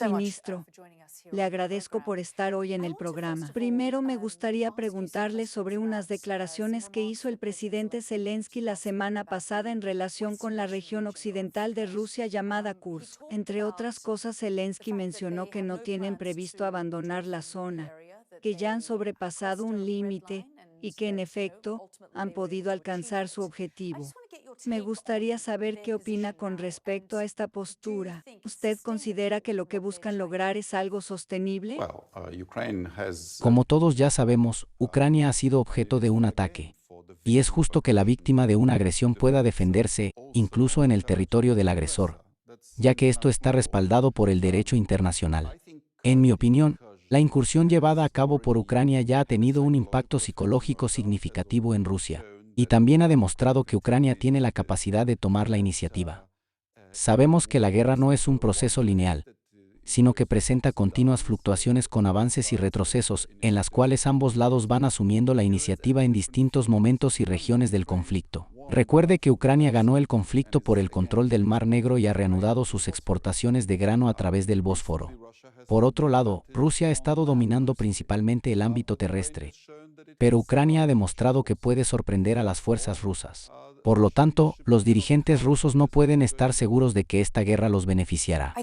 Ministro, le agradezco por estar hoy en el programa. Primero me gustaría preguntarle sobre unas declaraciones que hizo el presidente Zelensky la semana pasada en relación con la región occidental de Rusia llamada Kursk. Entre otras cosas, Zelensky mencionó que no tienen previsto abandonar la zona, que ya han sobrepasado un límite y que en efecto han podido alcanzar su objetivo. Me gustaría saber qué opina con respecto a esta postura. ¿Usted considera que lo que buscan lograr es algo sostenible? Como todos ya sabemos, Ucrania ha sido objeto de un ataque. Y es justo que la víctima de una agresión pueda defenderse, incluso en el territorio del agresor, ya que esto está respaldado por el derecho internacional. En mi opinión, la incursión llevada a cabo por Ucrania ya ha tenido un impacto psicológico significativo en Rusia, y también ha demostrado que Ucrania tiene la capacidad de tomar la iniciativa. Sabemos que la guerra no es un proceso lineal, sino que presenta continuas fluctuaciones con avances y retrocesos, en las cuales ambos lados van asumiendo la iniciativa en distintos momentos y regiones del conflicto. Recuerde que Ucrania ganó el conflicto por el control del Mar Negro y ha reanudado sus exportaciones de grano a través del Bósforo. Por otro lado, Rusia ha estado dominando principalmente el ámbito terrestre, pero Ucrania ha demostrado que puede sorprender a las fuerzas rusas. Por lo tanto, los dirigentes rusos no pueden estar seguros de que esta guerra los beneficiará.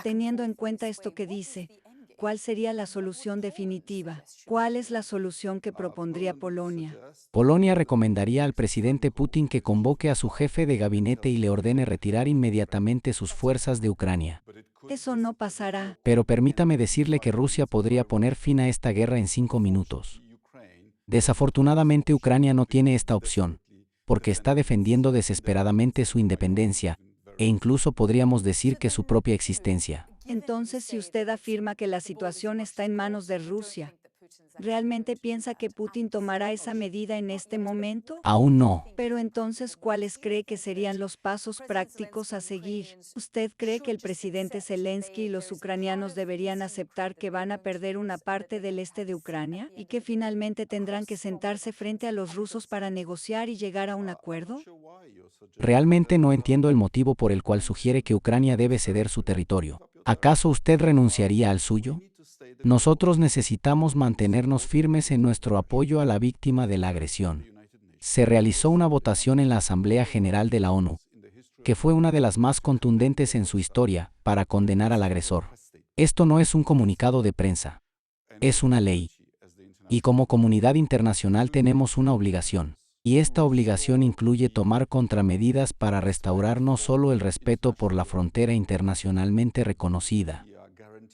Teniendo en cuenta esto que dice, ¿cuál sería la solución definitiva? ¿Cuál es la solución que propondría Polonia? Polonia recomendaría al presidente Putin que convoque a su jefe de gabinete y le ordene retirar inmediatamente sus fuerzas de Ucrania. Eso no pasará. Pero permítame decirle que Rusia podría poner fin a esta guerra en 5 minutos. Desafortunadamente Ucrania no tiene esta opción, porque está defendiendo desesperadamente su independencia, e incluso podríamos decir que su propia existencia. Entonces, si usted afirma que la situación está en manos de Rusia, ¿realmente piensa que Putin tomará esa medida en este momento? Aún no. Pero entonces, ¿cuáles cree que serían los pasos prácticos a seguir? ¿Usted cree que el presidente Zelensky y los ucranianos deberían aceptar que van a perder una parte del este de Ucrania y que finalmente tendrán que sentarse frente a los rusos para negociar y llegar a un acuerdo? Realmente no entiendo el motivo por el cual sugiere que Ucrania debe ceder su territorio. ¿Acaso usted renunciaría al suyo? Nosotros necesitamos mantenernos firmes en nuestro apoyo a la víctima de la agresión. Se realizó una votación en la Asamblea General de la ONU, que fue una de las más contundentes en su historia, para condenar al agresor. Esto no es un comunicado de prensa, es una ley. Y como comunidad internacional tenemos una obligación. Y esta obligación incluye tomar contramedidas para restaurar no solo el respeto por la frontera internacionalmente reconocida,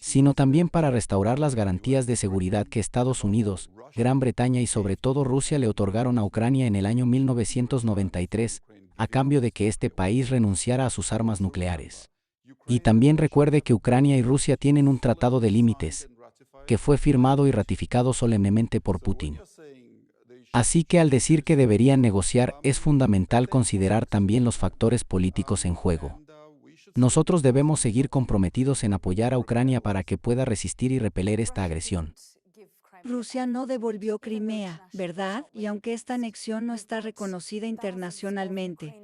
sino también para restaurar las garantías de seguridad que Estados Unidos, Gran Bretaña y sobre todo Rusia le otorgaron a Ucrania en el año 1993, a cambio de que este país renunciara a sus armas nucleares. Y también recuerde que Ucrania y Rusia tienen un tratado de límites, que fue firmado y ratificado solemnemente por Putin. Así que al decir que deberían negociar, es fundamental considerar también los factores políticos en juego. Nosotros debemos seguir comprometidos en apoyar a Ucrania para que pueda resistir y repeler esta agresión. Rusia no devolvió Crimea, ¿verdad? Y aunque esta anexión no está reconocida internacionalmente,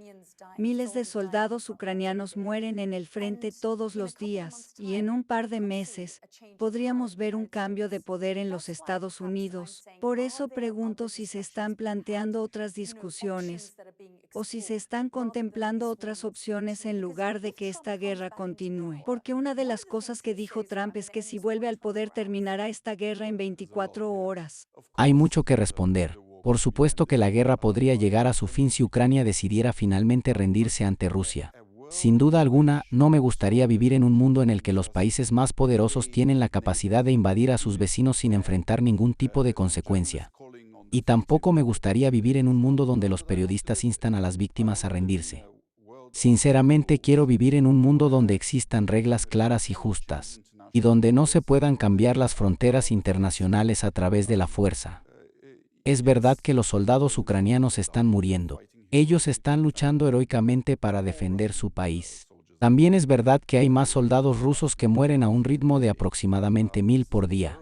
miles de soldados ucranianos mueren en el frente todos los días, y en un par de meses podríamos ver un cambio de poder en los Estados Unidos. Por eso pregunto si se están planteando otras discusiones, o si se están contemplando otras opciones en lugar de que esta guerra continúe. Porque una de las cosas que dijo Trump es que si vuelve al poder terminará esta guerra en 24 horas. Hay mucho que responder. Por supuesto que la guerra podría llegar a su fin si Ucrania decidiera finalmente rendirse ante Rusia. Sin duda alguna, no me gustaría vivir en un mundo en el que los países más poderosos tienen la capacidad de invadir a sus vecinos sin enfrentar ningún tipo de consecuencia. Y tampoco me gustaría vivir en un mundo donde los periodistas instan a las víctimas a rendirse. Sinceramente quiero vivir en un mundo donde existan reglas claras y justas, y donde no se puedan cambiar las fronteras internacionales a través de la fuerza. Es verdad que los soldados ucranianos están muriendo. Ellos están luchando heroicamente para defender su país. También es verdad que hay más soldados rusos que mueren a un ritmo de aproximadamente 1000 por día.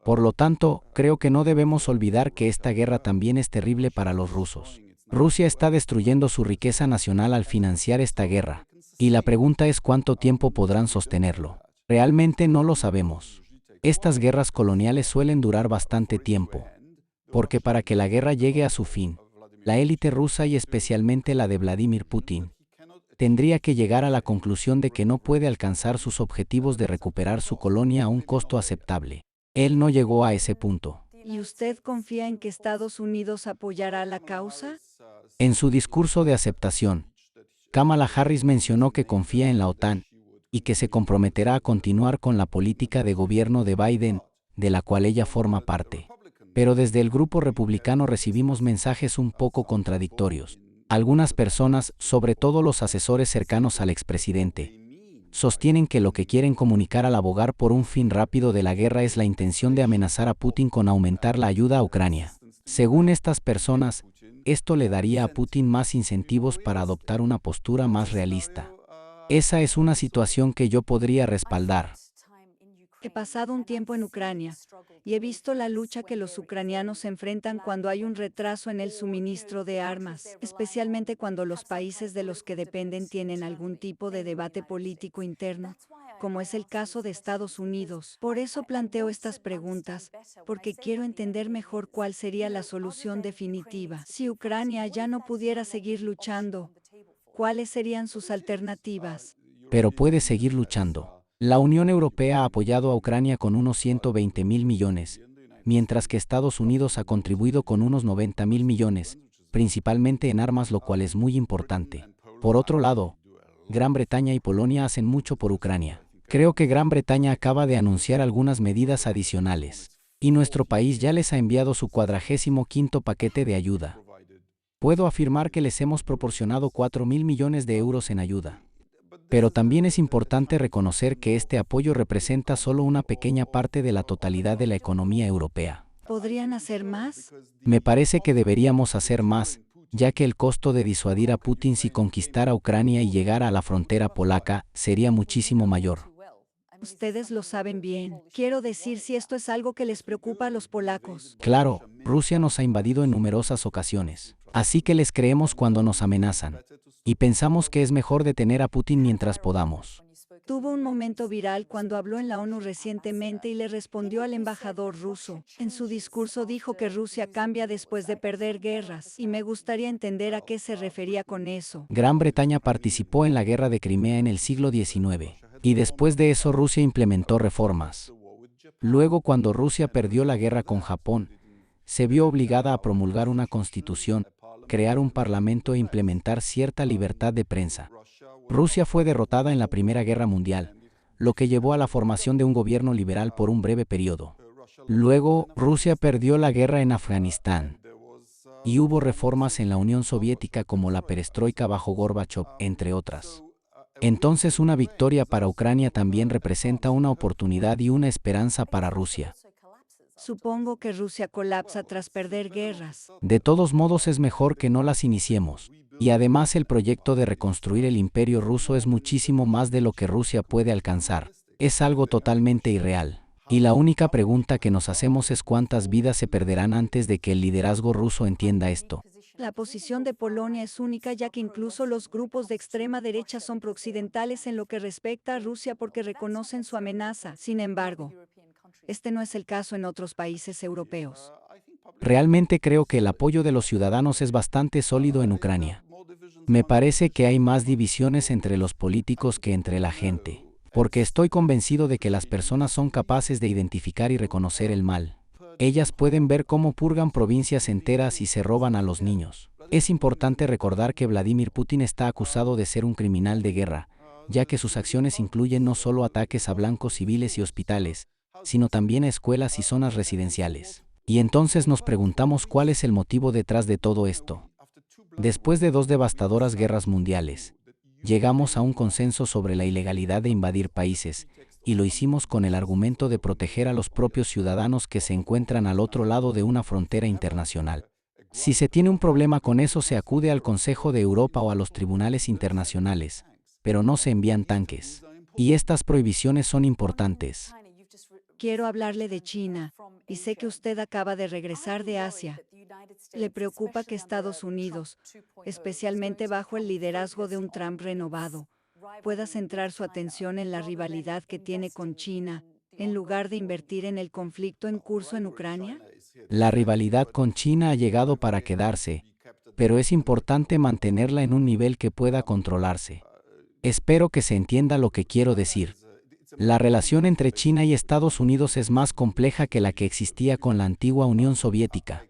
Por lo tanto, creo que no debemos olvidar que esta guerra también es terrible para los rusos. Rusia está destruyendo su riqueza nacional al financiar esta guerra, Y la pregunta es cuánto tiempo podrán sostenerlo. Realmente no lo sabemos. Estas guerras coloniales suelen durar bastante tiempo, porque para que la guerra llegue a su fin, la élite rusa y especialmente la de Vladimir Putin, tendría que llegar a la conclusión de que no puede alcanzar sus objetivos de recuperar su colonia a un costo aceptable. Él no llegó a ese punto. ¿Y usted confía en que Estados Unidos apoyará la causa? En su discurso de aceptación, Kamala Harris mencionó que confía en la OTAN y que se comprometerá a continuar con la política de gobierno de Biden, de la cual ella forma parte. Pero desde el grupo republicano recibimos mensajes un poco contradictorios. Algunas personas, sobre todo los asesores cercanos al expresidente, sostienen que lo que quieren comunicar al abogar por un fin rápido de la guerra es la intención de amenazar a Putin con aumentar la ayuda a Ucrania. Según estas personas, esto le daría a Putin más incentivos para adoptar una postura más realista. Esa es una situación que yo podría respaldar. He pasado un tiempo en Ucrania y he visto la lucha que los ucranianos enfrentan cuando hay un retraso en el suministro de armas, especialmente cuando los países de los que dependen tienen algún tipo de debate político interno, como es el caso de Estados Unidos. Por eso planteo estas preguntas, porque quiero entender mejor cuál sería la solución definitiva. Si Ucrania ya no pudiera seguir luchando, ¿cuáles serían sus alternativas? Pero puede seguir luchando. La Unión Europea ha apoyado a Ucrania con unos 120.000 millones, mientras que Estados Unidos ha contribuido con unos 90.000 millones, principalmente en armas, lo cual es muy importante. Por otro lado, Gran Bretaña y Polonia hacen mucho por Ucrania. Creo que Gran Bretaña acaba de anunciar algunas medidas adicionales, y nuestro país ya les ha enviado su 45º paquete de ayuda. Puedo afirmar que les hemos proporcionado 4.000 millones de euros en ayuda. Pero también es importante reconocer que este apoyo representa solo una pequeña parte de la totalidad de la economía europea. ¿Podrían hacer más? Me parece que deberíamos hacer más, ya que el costo de disuadir a Putin si conquistara Ucrania y llegara a la frontera polaca sería muchísimo mayor. Ustedes lo saben bien. Quiero decir, si esto es algo que les preocupa a los polacos. Claro, Rusia nos ha invadido en numerosas ocasiones, así que les creemos cuando nos amenazan. Y pensamos que es mejor detener a Putin mientras podamos. Tuvo un momento viral cuando habló en la ONU recientemente y le respondió al embajador ruso. En su discurso dijo que Rusia cambia después de perder guerras, y me gustaría entender a qué se refería con eso. Gran Bretaña participó en la guerra de Crimea en el siglo XIX, y después de eso Rusia implementó reformas. Luego, cuando Rusia perdió la guerra con Japón, se vio obligada a promulgar una constitución, crear un parlamento e implementar cierta libertad de prensa. Rusia fue derrotada en la Primera Guerra Mundial, lo que llevó a la formación de un gobierno liberal por un breve periodo. Luego, Rusia perdió la guerra en Afganistán, y hubo reformas en la Unión Soviética como la perestroika bajo Gorbachov, entre otras. Entonces, una victoria para Ucrania también representa una oportunidad y una esperanza para Rusia. Supongo que Rusia colapsa tras perder guerras. De todos modos, es mejor que no las iniciemos. Y además, el proyecto de reconstruir el imperio ruso es muchísimo más de lo que Rusia puede alcanzar. Es algo totalmente irreal. Y la única pregunta que nos hacemos es cuántas vidas se perderán antes de que el liderazgo ruso entienda esto. La posición de Polonia es única, ya que incluso los grupos de extrema derecha son prooccidentales en lo que respecta a Rusia porque reconocen su amenaza. Sin embargo, este no es el caso en otros países europeos. Realmente creo que el apoyo de los ciudadanos es bastante sólido en Ucrania. Me parece que hay más divisiones entre los políticos que entre la gente, porque estoy convencido de que las personas son capaces de identificar y reconocer el mal. Ellas pueden ver cómo purgan provincias enteras y se roban a los niños. Es importante recordar que Vladimir Putin está acusado de ser un criminal de guerra, ya que sus acciones incluyen no solo ataques a blancos civiles y hospitales, sino también a escuelas y zonas residenciales. Y entonces nos preguntamos cuál es el motivo detrás de todo esto. Después de 2 devastadoras guerras mundiales, llegamos a un consenso sobre la ilegalidad de invadir países, y lo hicimos con el argumento de proteger a los propios ciudadanos que se encuentran al otro lado de una frontera internacional. Si se tiene un problema con eso, se acude al Consejo de Europa o a los tribunales internacionales, pero no se envían tanques. Y estas prohibiciones son importantes. Quiero hablarle de China, y sé que usted acaba de regresar de Asia. ¿Le preocupa que Estados Unidos, especialmente bajo el liderazgo de un Trump renovado, pueda centrar su atención en la rivalidad que tiene con China, en lugar de invertir en el conflicto en curso en Ucrania? La rivalidad con China ha llegado para quedarse, pero es importante mantenerla en un nivel que pueda controlarse. Espero que se entienda lo que quiero decir. La relación entre China y Estados Unidos es más compleja que la que existía con la antigua Unión Soviética.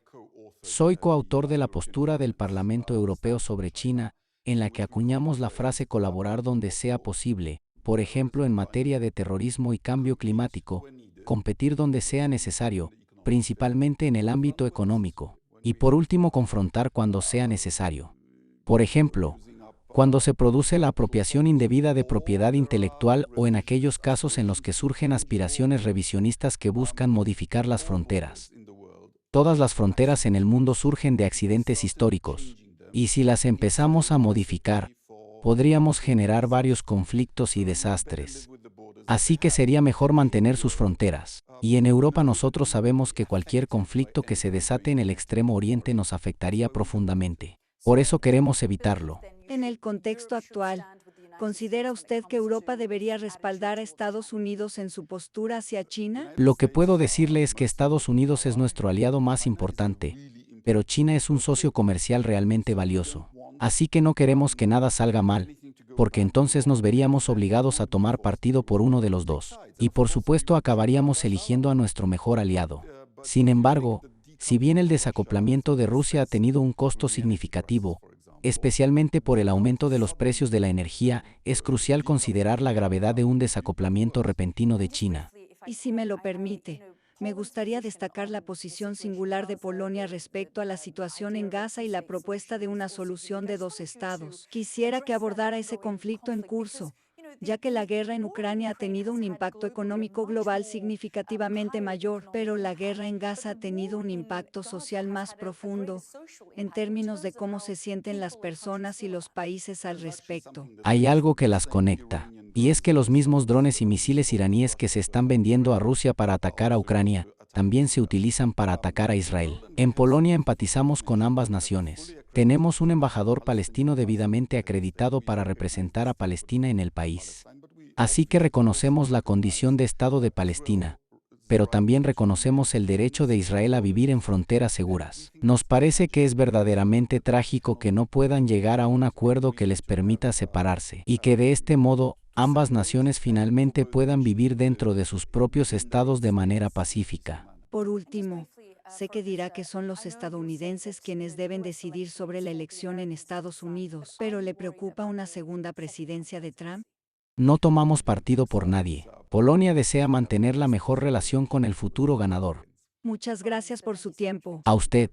Soy coautor de la postura del Parlamento Europeo sobre China, en la que acuñamos la frase colaborar donde sea posible, por ejemplo en materia de terrorismo y cambio climático, competir donde sea necesario, principalmente en el ámbito económico, y por último confrontar cuando sea necesario. Por ejemplo, cuando se produce la apropiación indebida de propiedad intelectual o en aquellos casos en los que surgen aspiraciones revisionistas que buscan modificar las fronteras. Todas las fronteras en el mundo surgen de accidentes históricos, y si las empezamos a modificar, podríamos generar varios conflictos y desastres. Así que sería mejor mantener sus fronteras, y en Europa nosotros sabemos que cualquier conflicto que se desate en el extremo oriente nos afectaría profundamente. Por eso queremos evitarlo. En el contexto actual, ¿considera usted que Europa debería respaldar a Estados Unidos en su postura hacia China? Lo que puedo decirle es que Estados Unidos es nuestro aliado más importante, pero China es un socio comercial realmente valioso. Así que no queremos que nada salga mal, porque entonces nos veríamos obligados a tomar partido por uno de los dos, y por supuesto acabaríamos eligiendo a nuestro mejor aliado. Sin embargo, si bien el desacoplamiento de Rusia ha tenido un costo significativo, especialmente por el aumento de los precios de la energía, es crucial considerar la gravedad de un desacoplamiento repentino de China. Y si me lo permite, me gustaría destacar la posición singular de Polonia respecto a la situación en Gaza y la propuesta de una solución de dos estados. Quisiera que abordara ese conflicto en curso, ya que la guerra en Ucrania ha tenido un impacto económico global significativamente mayor, pero la guerra en Gaza ha tenido un impacto social más profundo, en términos de cómo se sienten las personas y los países al respecto. Hay algo que las conecta, y es que los mismos drones y misiles iraníes que se están vendiendo a Rusia para atacar a Ucrania, también se utilizan para atacar a Israel. En Polonia empatizamos con ambas naciones. Tenemos un embajador palestino debidamente acreditado para representar a Palestina en el país. Así que reconocemos la condición de Estado de Palestina, pero también reconocemos el derecho de Israel a vivir en fronteras seguras. Nos parece que es verdaderamente trágico que no puedan llegar a un acuerdo que les permita separarse, y que de este modo ambas naciones finalmente puedan vivir dentro de sus propios estados de manera pacífica. Por último, sé que dirá que son los estadounidenses quienes deben decidir sobre la elección en Estados Unidos, pero ¿le preocupa una segunda presidencia de Trump? No tomamos partido por nadie. Polonia desea mantener la mejor relación con el futuro ganador. Muchas gracias por su tiempo. A usted.